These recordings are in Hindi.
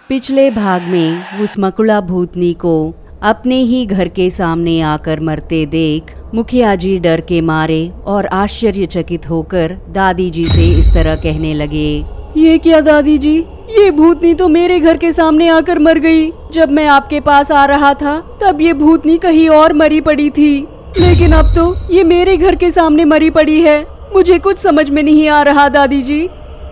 पिछले भाग में उस मकुड़ा भूतनी को अपने ही घर के सामने आकर मरते देख मुखिया जी डर के मारे और आश्चर्यचकित होकर दादी जी से इस तरह कहने लगे, ये क्या दादी जी, ये भूतनी तो मेरे घर के सामने आकर मर गई। जब मैं आपके पास आ रहा था तब ये भूतनी कहीं और मरी पड़ी थी, लेकिन अब तो ये मेरे घर के सामने मरी पड़ी है। मुझे कुछ समझ में नहीं आ रहा दादी जी।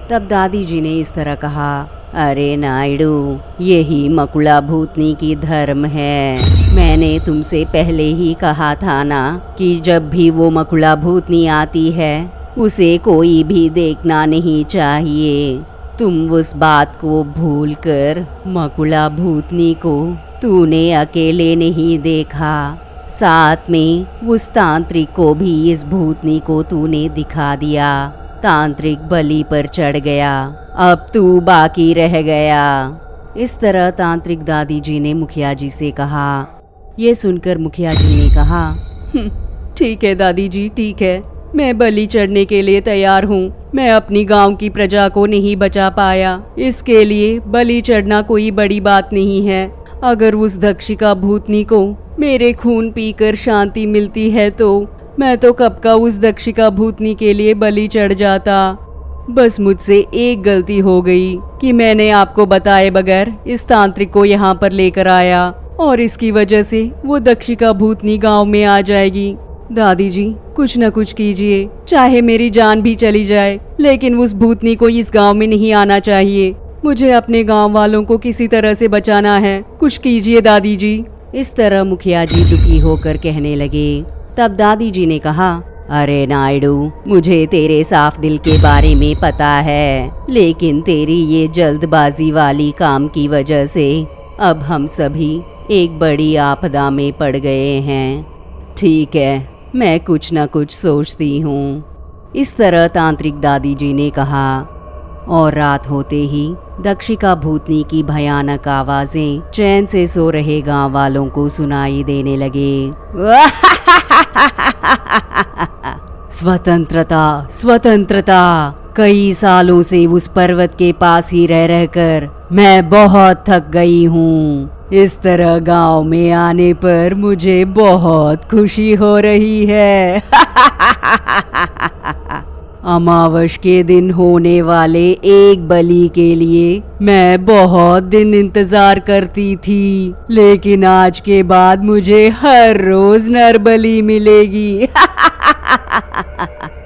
तब दादी जी ने इस तरह कहा, अरे नायडू, यही मकुड़ा भूतनी की धर्म है। मैंने तुमसे पहले ही कहा था ना कि जब भी वो मकुड़ा भूतनी आती है उसे कोई भी देखना नहीं चाहिए। तुम उस बात को भूलकर मकुड़ा भूतनी को तूने अकेले नहीं देखा, साथ में उस तांत्रिक को भी इस भूतनी को तूने दिखा दिया। तांत्रिक बलि पर चढ़ गया, अब तू बाकी रह गया। इस तरह तांत्रिक दादी जी ने मुखिया जी से कहा। ये सुनकर मुखिया जी ने कहा, ठीक है दादी जी, ठीक है, मैं बलि चढ़ने के लिए तैयार हूँ। मैं अपनी गांव की प्रजा को नहीं बचा पाया, इसके लिए बलि चढ़ना कोई बड़ी बात नहीं है। अगर उस दक्षिका भूतनी को मेरे खून पीकर शांति मिलती है तो मैं तो कब का उस दक्षिका भूतनी के लिए बलि चढ़ जाता। बस मुझसे एक गलती हो गई कि मैंने आपको बताए बगैर इस तांत्रिक को यहाँ पर लेकर आया और इसकी वजह से वो दक्षिका भूतनी गांव में आ जाएगी। दादी जी, कुछ न कुछ कीजिए, चाहे मेरी जान भी चली जाए, लेकिन उस भूतनी को इस गांव में नहीं आना चाहिए। मुझे अपने गांव वालों को किसी तरह से बचाना है, कुछ कीजिए दादी जी। इस तरह मुखिया जी दुखी होकर कहने लगे। तब दादी जी ने कहा, अरे नायडू, मुझे तेरे साफ दिल के बारे में पता है, लेकिन तेरी ये जल्दबाजी वाली काम की वजह से अब हम सभी एक बड़ी आपदा में पड़ गए हैं। ठीक है, मैं कुछ न कुछ सोचती हूँ। इस तरह तांत्रिक दादी जी ने कहा। और रात होते ही दक्षिका भूतनी की भयानक आवाजें चैन से सो रहे गांव वालों को सुनाई देने लगे। स्वतंत्रता, स्वतंत्रता। कई सालों से उस पर्वत के पास ही रह रहकर मैं बहुत थक गई हूँ। इस तरह गांव में आने पर मुझे बहुत खुशी हो रही है। अमावस के दिन होने वाले एक बलि के लिए मैं बहुत दिन इंतजार करती थी, लेकिन आज के बाद मुझे हर रोज नर बलि मिलेगी।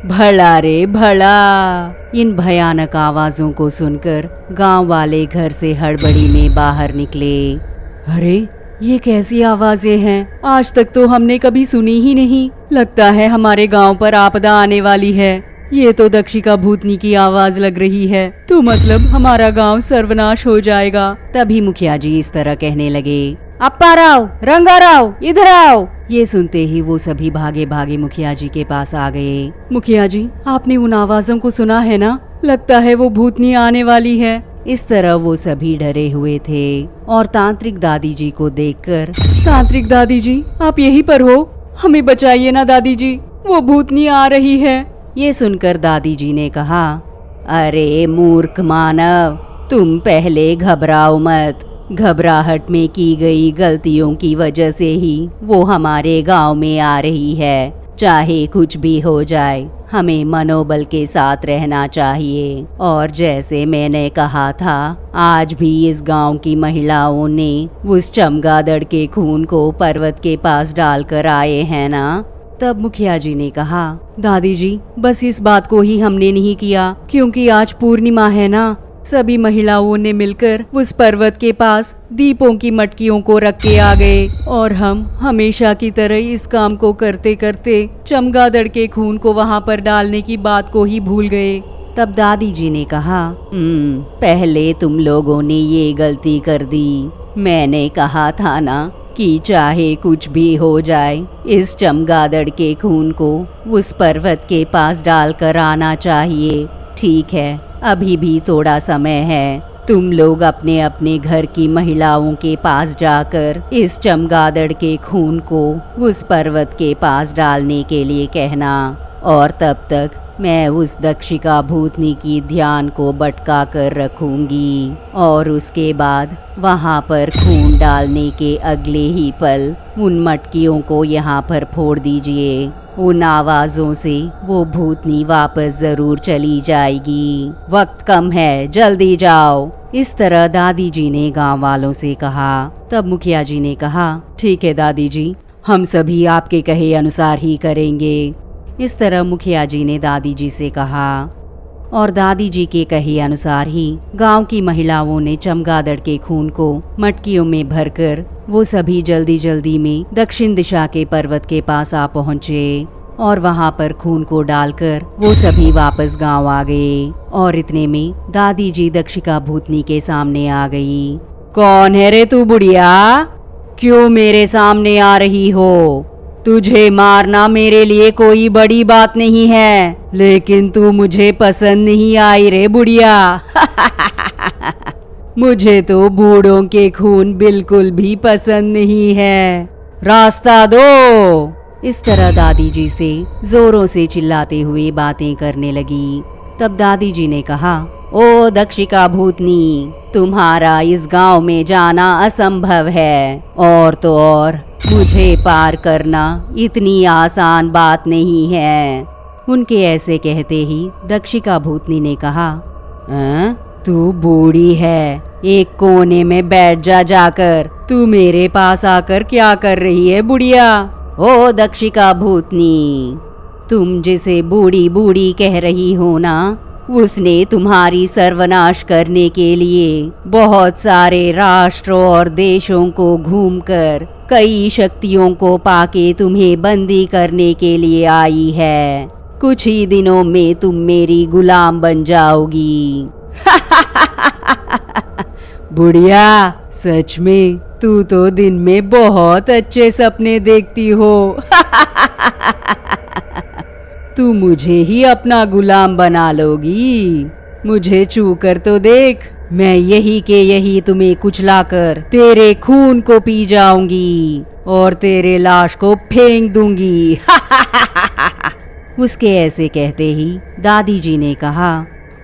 भला रे भला। इन भयानक आवाजों को सुनकर गांव वाले घर से हड़बड़ी में बाहर निकले। अरे, ये कैसी आवाजें हैं? आज तक तो हमने कभी सुनी ही नहीं। लगता है हमारे गांव पर आपदा आने वाली है। ये तो दक्षिका भूतनी की आवाज लग रही है, तो मतलब हमारा गांव सर्वनाश हो जाएगा। तभी मुखिया जी इस तरह कहने लगे, अप्पा राव, रंगा राव, इधर आओ। ये सुनते ही वो सभी भागे भागे मुखिया जी के पास आ गए। मुखिया जी, आपने उन आवाजों को सुना है ना? लगता है वो भूतनी आने वाली है। इस तरह वो सभी डरे हुए थे और तांत्रिक दादी जी को देखकर, तांत्रिक दादी जी, आप यहीं पर हो? हमें बचाइए ना दादी जी, वो भूतनी आ रही है। ये सुनकर दादी जी ने कहा, अरे मूर्ख मानव, तुम पहले घबराओ मत। घबराहट में की गई गलतियों की वजह से ही वो हमारे गांव में आ रही है। चाहे कुछ भी हो जाए, हमें मनोबल के साथ रहना चाहिए। और जैसे मैंने कहा था, आज भी इस गांव की महिलाओं ने उस चमगादड़ के खून को पर्वत के पास डालकर आए हैं ना। तब मुखिया जी ने कहा, दादी जी, बस इस बात को ही हमने नहीं किया, क्योंकि आज पूर्णिमा है ना। सभी महिलाओं ने मिलकर उस पर्वत के पास दीपों की मटकियों को रख के आ गए और हम हमेशा की तरह इस काम को करते करते चमगादड़ के खून को वहाँ पर डालने की बात को ही भूल गए। तब दादी जी ने कहा, पहले तुम लोगों ने ये गलती कर दी। मैंने कहा था ना कि चाहे कुछ भी हो जाए, इस चमगादड़ के खून को उस पर्वत के पास डालकर आना चाहिए। ठीक है, अभी भी थोड़ा समय है। तुम लोग अपने अपने घर की महिलाओं के पास जाकर इस चमगादड़ के खून को उस पर्वत के पास डालने के लिए कहना, और तब तक मैं उस दक्षिका भूतनी की ध्यान को भटका कर रखूंगी और उसके बाद वहां पर खून डालने के अगले ही पल उन मटकियों को यहाँ पर फोड़ दीजिए। उन आवाजों से वो भूतनी वापस जरूर चली जाएगी। वक्त कम है, जल्दी जाओ। इस तरह दादी जी ने गांव वालों से कहा। तब मुखिया जी ने कहा, ठीक है दादी जी, हम सभी आपके कहे अनुसार ही करेंगे। इस तरह मुखिया जी ने दादी जी से कहा और दादी जी के कहे अनुसार ही गांव की महिलाओं ने चमगादड़ के खून को मटकियों में भरकर वो सभी जल्दी जल्दी में दक्षिण दिशा के पर्वत के पास आ पहुँचे और वहां पर खून को डालकर वो सभी वापस गांव आ गए। और इतने में दादी जी दक्षिका भूतनी के सामने आ गई। कौन है रे तू बुढ़िया? क्यों मेरे सामने आ रही हो? तुझे मारना मेरे लिए कोई बड़ी बात नहीं है, लेकिन तू मुझे पसंद नहीं आई रे बुढ़िया। मुझे तो बूढ़ों के खून बिल्कुल भी पसंद नहीं है। रास्ता दो। इस तरह दादी जी से जोरों से चिल्लाते हुए बातें करने लगी। तब दादी जी ने कहा, ओ दक्षिका भूतनी, तुम्हारा इस गांव में जाना असंभव है, और तो और मुझे पार करना इतनी आसान बात नहीं है। उनके ऐसे कहते ही दक्षिका भूतनी ने कहा, तू बूढ़ी है, एक कोने में बैठ जा जाकर। तू मेरे पास आकर क्या कर रही है बुढ़िया? ओ दक्षिका भूतनी, तुम जिसे बूढ़ी बूढ़ी कह रही हो ना, उसने तुम्हारी सर्वनाश करने के लिए बहुत सारे राष्ट्रों और देशों को घूमकर कई शक्तियों को पाके तुम्हें बंदी करने के लिए आई है। कुछ ही दिनों में तुम मेरी गुलाम बन जाओगी। बुढ़िया, सच में तू तो दिन में बहुत अच्छे सपने देखती हो। तू मुझे ही अपना गुलाम बना लोगी। मुझे छू कर तो देख, मैं यही के यही तुम्हें कुचलाकर तेरे खून को पी जाऊंगी और तेरे लाश को फेंक दूंगी। उसके ऐसे कहते ही दादी जी ने कहा,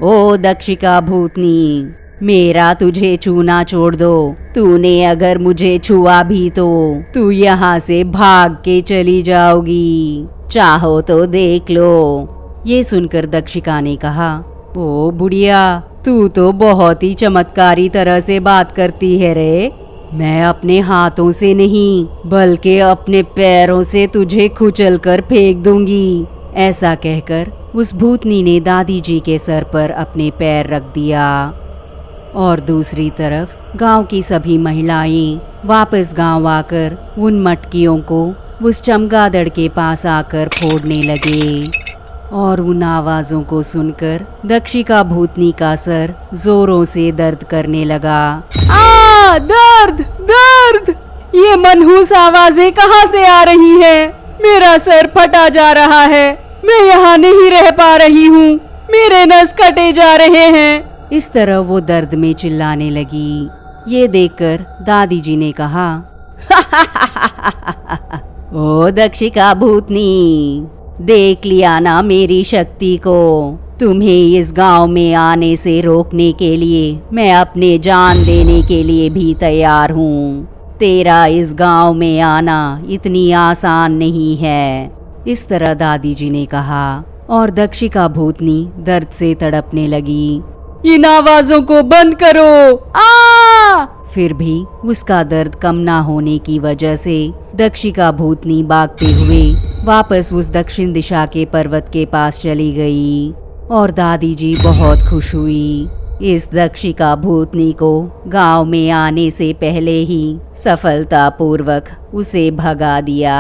ओ दक्षिका भूतनी, मेरा तुझे छूना छोड़ दो। तूने अगर मुझे छुआ भी तो तू यहाँ से भाग के चली जाओगी। चाहो तो देख लो। ये सुनकर दक्षिका ने कहा, ओ बुढ़िया, तू तो बहुत ही चमत्कारी तरह से बात करती है रे। मैं अपने हाथों से नहीं बल्कि अपने पैरों से तुझे कुचल कर फेंक दूंगी। ऐसा कहकर उस भूतनी ने दादी जी के सर पर अपने पैर रख दिया। और दूसरी तरफ गांव की सभी महिलाएं वापस गांव आकर उन मटकियों को उस चमगादड़ के पास आकर फोड़ने लगे। और उन आवाजों को सुनकर दक्षिका भूतनी का सर जोरों से दर्द करने लगा। आ, दर्द दर्द! ये मनहूस आवाजें कहाँ से आ रही है? मेरा सर फटा जा रहा है। मैं यहाँ नहीं रह पा रही हूँ। मेरे नस कटे जा रहे हैं। इस तरह वो दर्द में चिल्लाने लगी। ये देखकर दादी जी ने कहा, ओ दक्षिका भूतनी, देख लिया ना मेरी शक्ति को। तुम्हें इस गांव में आने से रोकने के लिए मैं अपने जान देने के लिए भी तैयार हूँ। तेरा इस गांव में आना इतनी आसान नहीं है। इस तरह दादी जी ने कहा और दक्षिका भूतनी दर्द से तड़पने लगी। इन आवाजों को बंद करो। आ! फिर भी उसका दर्द कम ना होने की वजह से दक्षिका भूतनी भागते हुए वापस उस दक्षिण दिशा के पर्वत के पास चली गई। और दादी जी बहुत खुश हुई। इस दक्षिका भूतनी को गांव में आने से पहले ही सफलतापूर्वक उसे भगा दिया।